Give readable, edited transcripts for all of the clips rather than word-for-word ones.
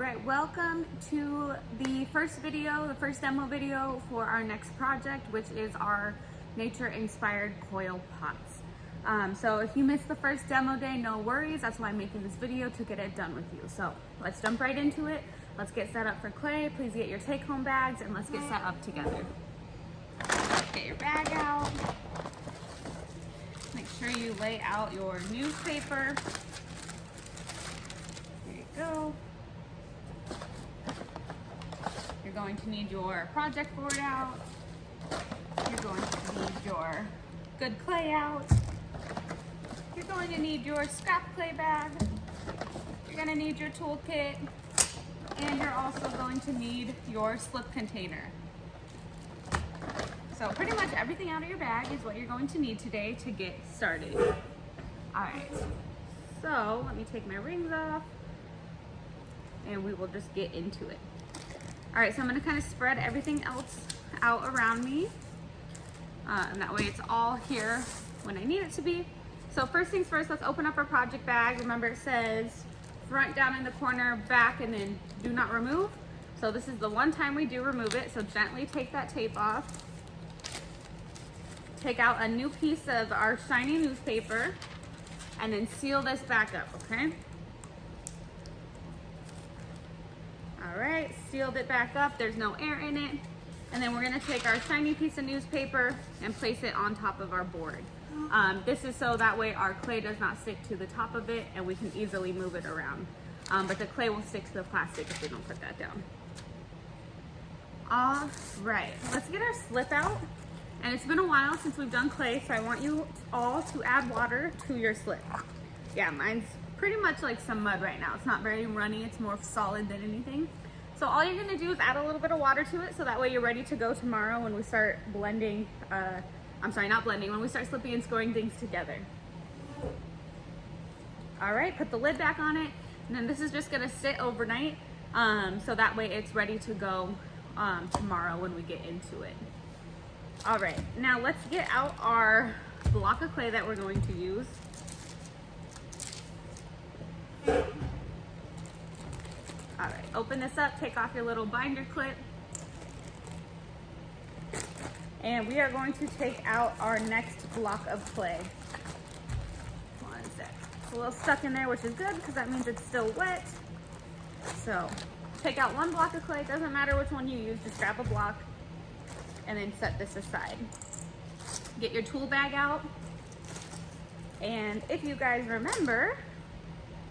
right, welcome to the first demo video for our next project, which is our nature-inspired coil pots. So if you missed the first demo day, no worries. That's why I'm making this video, to get it done with you. So let's jump right into it. Let's get set up for clay. Please get your take-home bags and let's get set up together. Get your bag out. Make sure you lay out your newspaper. There you go. You're going to need your project board out. You're going to need your good clay out. You're going to need your scrap clay bag. You're going to need your toolkit. And you're also going to need your slip container. So pretty much everything out of your bag is what you're going to need today to get started. All right, so let me take my rings off and we will just get into it. All right, so I'm gonna kind of spread everything else out around me. And that way it's all here when I need it to be. So first things first, let's open up our project bag. Remember, it says front down in the corner, back, and then do not remove. So this is the one time we do remove it. So gently take that tape off. Take out a new piece of our shiny newspaper and then seal this back up, okay? All right, sealed it back up. There's no air in it. And then we're gonna take our shiny piece of newspaper and place it on top of our board. This is so that way our clay does not stick to the top of it and we can easily move it around. But the clay will stick to the plastic if we don't put that down. All right, let's get our slip out. And it's been a while since we've done clay, so I want you all to add water to your slip. Yeah, mine's pretty much like some mud right now. It's not very runny, it's more solid than anything. So all you're gonna do is add a little bit of water to it so that way you're ready to go tomorrow when we start blending, when we start slipping and scoring things together. All right, put the lid back on it, and then this is just gonna sit overnight, so that way it's ready to go tomorrow when we get into it. All right, now let's get out our block of clay that we're going to use. All right, open this up, take off your little binder clip. And we are going to take out our next block of clay. One sec. It's a little stuck in there, which is good because that means it's still wet. So take out one block of clay, doesn't matter which one you use, just grab a block and then set this aside. Get your tool bag out. And if you guys remember,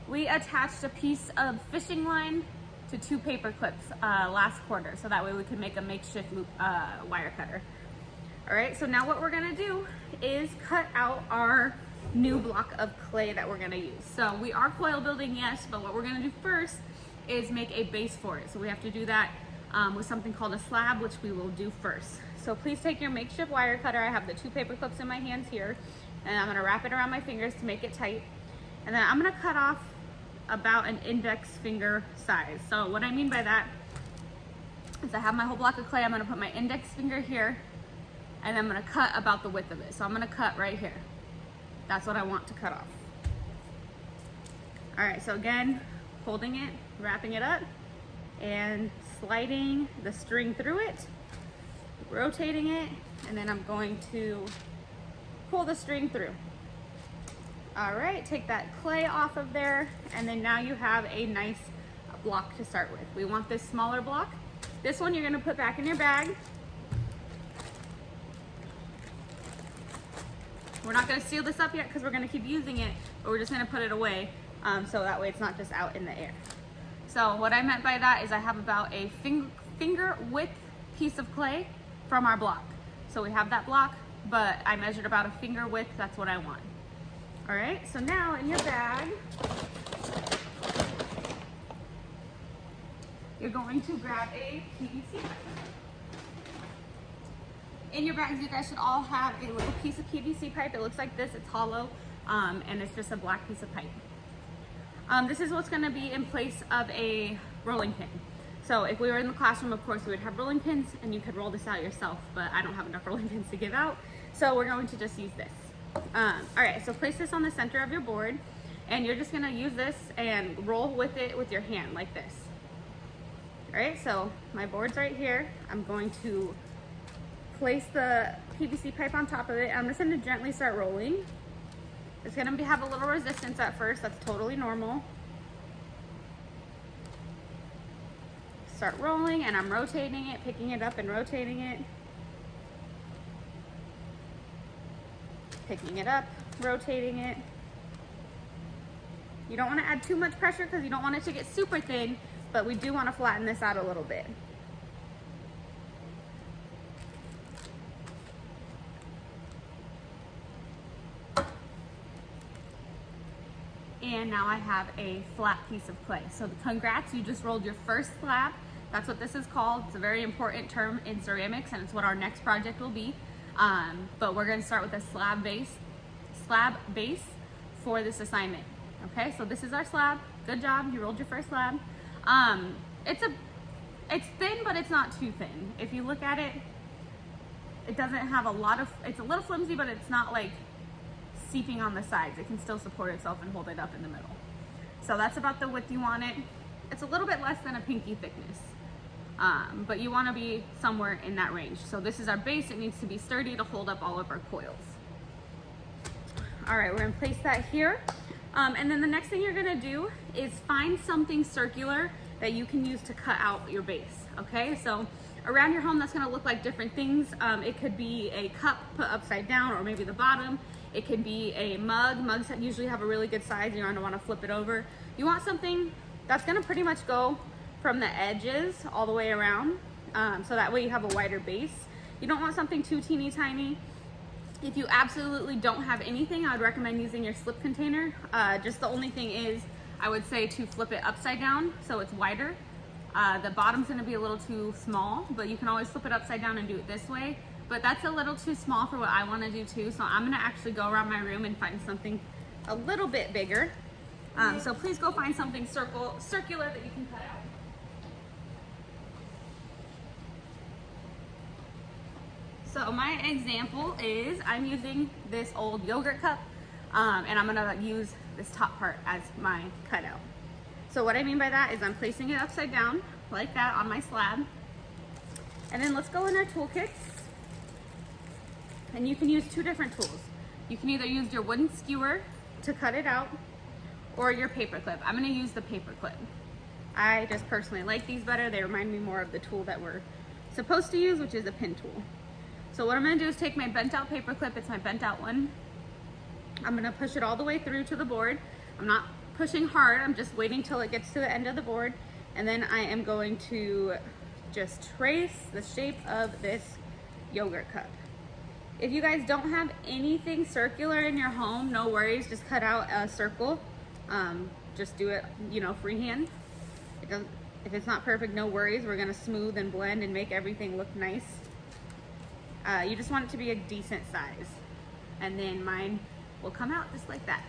we attached a piece of fishing line to 2 paper clips last quarter, so that way we could make a makeshift wire cutter. All right, so now what we're gonna do is cut out our new block of clay that we're gonna use. So we are coil building, yes, but what we're gonna do first is make a base for it. So we have to do that with something called a slab, which we will do first. So please take your makeshift wire cutter. I have the 2 paper clips in my hands here, and I'm gonna wrap it around my fingers to make it tight. And then I'm gonna cut off about an index finger size. So what I mean by that is I have my whole block of clay. I'm gonna put my index finger here, and I'm gonna cut about the width of it. So I'm gonna cut right here. That's what I want to cut off. All right, so again, holding it, wrapping it up, and sliding the string through it, rotating it, and then I'm going to pull the string through. All right, take that clay off of there, and then now you have a nice block to start with. We want this smaller block. This one you're gonna put back in your bag. We're not gonna seal this up yet because we're gonna keep using it, but we're just gonna put it away so that way it's not just out in the air. So what I meant by that is I have about a finger width piece of clay from our block. So we have that block, but I measured about a finger width, that's what I want. All right, so now in your bag, you're going to grab a PVC pipe. In your bags, you guys should all have a little piece of PVC pipe. It looks like this, it's hollow, and it's just a black piece of pipe. This is what's gonna be in place of a rolling pin. So if we were in the classroom, of course, we would have rolling pins and you could roll this out yourself, but I don't have enough rolling pins to give out. So we're going to just use this. All right, so place this on the center of your board and you're just gonna use this and roll with it with your hand like this. All right, so my board's right here. I'm going to place the PVC pipe on top of it. I'm just gonna gently start rolling. It's gonna have a little resistance at first. That's totally normal. Start rolling, and I'm rotating it, picking it up and rotating it. Picking it up, rotating it. You don't want to add too much pressure because you don't want it to get super thin, but we do want to flatten this out a little bit. And now I have a flat piece of clay. So congrats, you just rolled your first slab. That's what this is called. It's a very important term in ceramics, and it's what our next project will be. But we're going to start with a slab base for this assignment. Okay, so this is our slab. Good job, you rolled your first slab. It's thin, but it's not too thin. If you look at it, it doesn't have a lot of, it's a little flimsy, but it's not like seeping on the sides. It can still support itself and hold it up in the middle. So that's about the width you want it. It's a little bit less than a pinky thickness, but you want to be somewhere in that range. So this is our base. It needs to be sturdy to hold up all of our coils. All right, we're gonna place that here. And then the next thing you're gonna do is find something circular that you can use to cut out your base, okay? So around your home, that's gonna look like different things. It could be a cup put upside down, or maybe the bottom. It could be a mug. Mugs usually have a really good size. You're gonna wanna flip it over. You want something that's gonna pretty much go from the edges all the way around, so that way you have a wider base. You don't want something too teeny tiny. If you absolutely don't have anything, I would recommend using your slip container. Just the only thing is, I would say to flip it upside down so it's wider. The bottom's gonna be a little too small, but you can always flip it upside down and do it this way. But that's a little too small for what I wanna do too, so I'm gonna actually go around my room and find something a little bit bigger. So please go find something circular that you can cut out. So my example is I'm using this old yogurt cup, and I'm gonna use this top part as my cutout. So what I mean by that is I'm placing it upside down like that on my slab. And then let's go in our toolkits. And you can use two different tools. You can either use your wooden skewer to cut it out, or your paper clip. I'm gonna use the paper clip. I just personally like these better. They remind me more of the tool that we're supposed to use, which is a pin tool. So what I'm gonna do is take my bent out paper clip, it's my bent out one. I'm gonna push it all the way through to the board. I'm not pushing hard, I'm just waiting till it gets to the end of the board. And then I am going to just trace the shape of this yogurt cup. If you guys don't have anything circular in your home, no worries, just cut out a circle. Just do it, freehand. If it's not perfect, no worries. We're gonna smooth and blend and make everything look nice. You just want it to be a decent size. And then mine will come out just like that.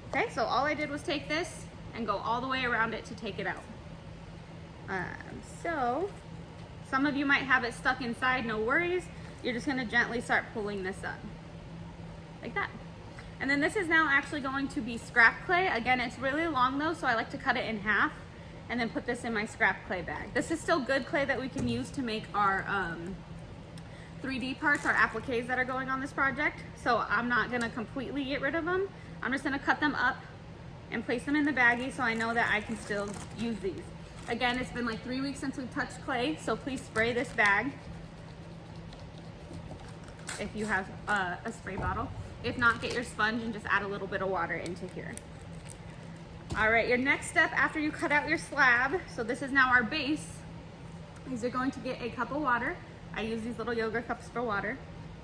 Okay, so all I did was take this and go all the way around it to take it out. So some of you might have it stuck inside, no worries. You're just gonna gently start pulling this up, like that. And then this is now actually going to be scrap clay. Again, it's really long though, so I like to cut it in half and then put this in my scrap clay bag. This is still good clay that we can use to make our 3D parts, our appliques that are going on this project. So I'm not gonna completely get rid of them. I'm just gonna cut them up and place them in the baggie so I know that I can still use these. Again, it's been like 3 weeks since we've touched clay, so please spray this bag if you have a spray bottle. If not, get your sponge and just add a little bit of water into here. All right, your next step after you cut out your slab, so this is now our base, is you're going to get a cup of water. I use these little yogurt cups for water.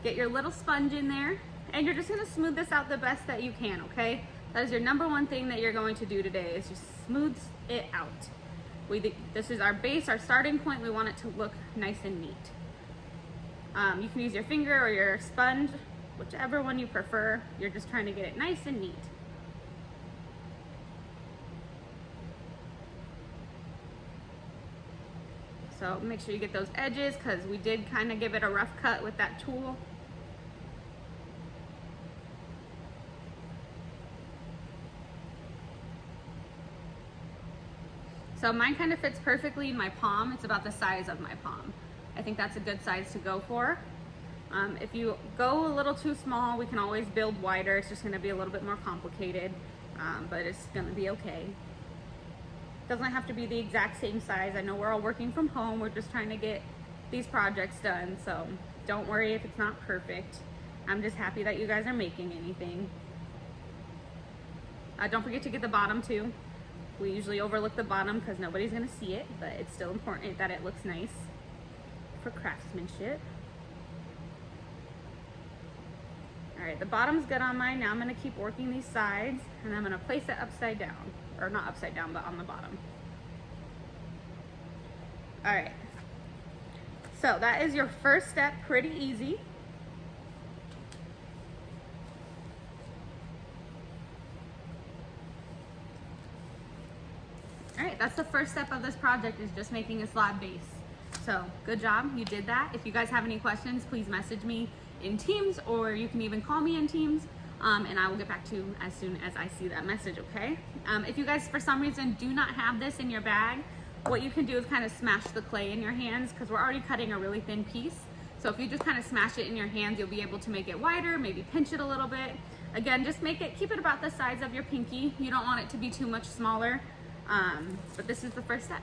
Get your little sponge in there, and you're just gonna smooth this out the best that you can, okay? That is your number one thing that you're going to do today, is just smooth it out. This is our base, our starting point. We want it to look nice and neat. You can use your finger or your sponge, whichever one you prefer. You're just trying to get it nice and neat. So make sure you get those edges, because we did kind of give it a rough cut with that tool. So So mine kind of fits perfectly in my palm. It's about the size of my palm. I think that's a good size to go for. If you go a little too small, we can always build wider. It's just gonna be a little bit more complicated, but it's gonna be okay. Doesn't have to be the exact same size. I know we're all working from home. We're just trying to get these projects done, so don't worry if it's not perfect. I'm just happy that you guys are making anything. Don't forget to get the bottom too. We usually overlook the bottom because nobody's gonna see it, but it's still important that it looks nice for craftsmanship. All right, the bottom's good on mine. Now I'm gonna keep working these sides, and I'm gonna place it upside down, or not upside down, but on the bottom. All right, so that is your first step, pretty easy. All right, that's the first step of this project, is just making a slab base. So good job, you did that. If you guys have any questions, please message me in Teams, or you can even call me in Teams, and I will get back to you as soon as I see that message, okay? If you guys, for some reason, do not have this in your bag, what you can do is kind of smash the clay in your hands, because we're already cutting a really thin piece. So if you just kind of smash it in your hands, you'll be able to make it wider, maybe pinch it a little bit. Again, just keep it about the size of your pinky. You don't want it to be too much smaller, but this is the first step.